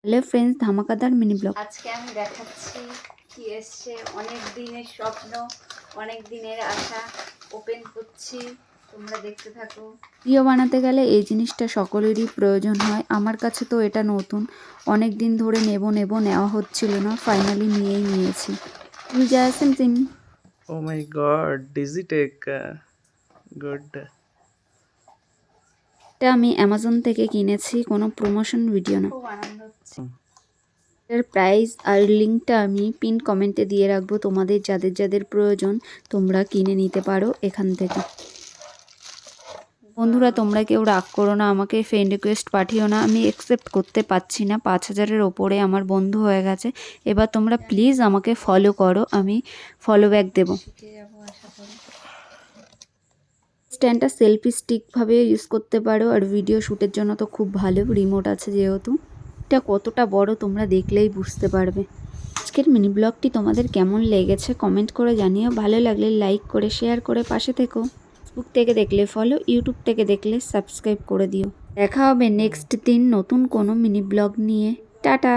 Hello friends, ধামাকাদার mini blog. আজকে আমি দেখাচ্ছি কি এসছে। অনেক দিনের স্বপ্ন, অনেক দিনের আশা ওপেন করছি, তোমরা দেখতে থাকো। ভিডিও বানাতে গেলে এই জিনিসটা সকলেরই প্রয়োজন হয়। আমার কাছে তো এটা নতুন, অনেক দিন ধরে নেওয়া হচ্ছিল না, ফাইনালি নিয়েই নিয়েছি। যা সিম Oh my god, Digitech. Good. এটা আমি অ্যামাজন থেকে কিনেছি, কোনো প্রমোশন ভিডিও না। খুব আনন্দ হচ্ছে। এর প্রাইস আর লিঙ্কটা আমি পিন কমেন্টে দিয়ে রাখবো। তোমাদের যাদের যাদের প্রয়োজন তোমরা কিনে নিতে পারো এখান থেকে। বন্ধুরা, তোমরা কেউ রাগ করো না, আমাকে ফ্রেন্ড রিকোয়েস্ট পাঠিও না, আমি অ্যাকসেপ্ট করতে পারছি না। 5000-এর ওপরে আমার বন্ধু হয়ে গেছে। এবার তোমরা প্লিজ আমাকে ফলো করো, আমি ফলো ব্যাক দেবো। শিখে যাবো আশা করি। স্ট্যান্ডটা সেলফি স্টিকভাবে ইউজ করতে পারো, আর ভিডিও শ্যুটের জন্য তো খুব ভালো, রিমোট আছে যেহেতু। এটা কতটা বড় তোমরা দেখলেই বুঝতে পারবে। আজকের মিনি ব্লগটি তোমাদের কেমন লেগেছে কমেন্ট করে জানিও। ভালো লাগলে লাইক করে শেয়ার করে পাশে থেকো। ফেসবুক থেকে দেখলে ফলো, ইউটিউব থেকে দেখলে সাবস্ক্রাইব করে দিও। দেখা হবে নেক্সট দিন নতুন কোনো মিনি ব্লগ নিয়ে। টাটা।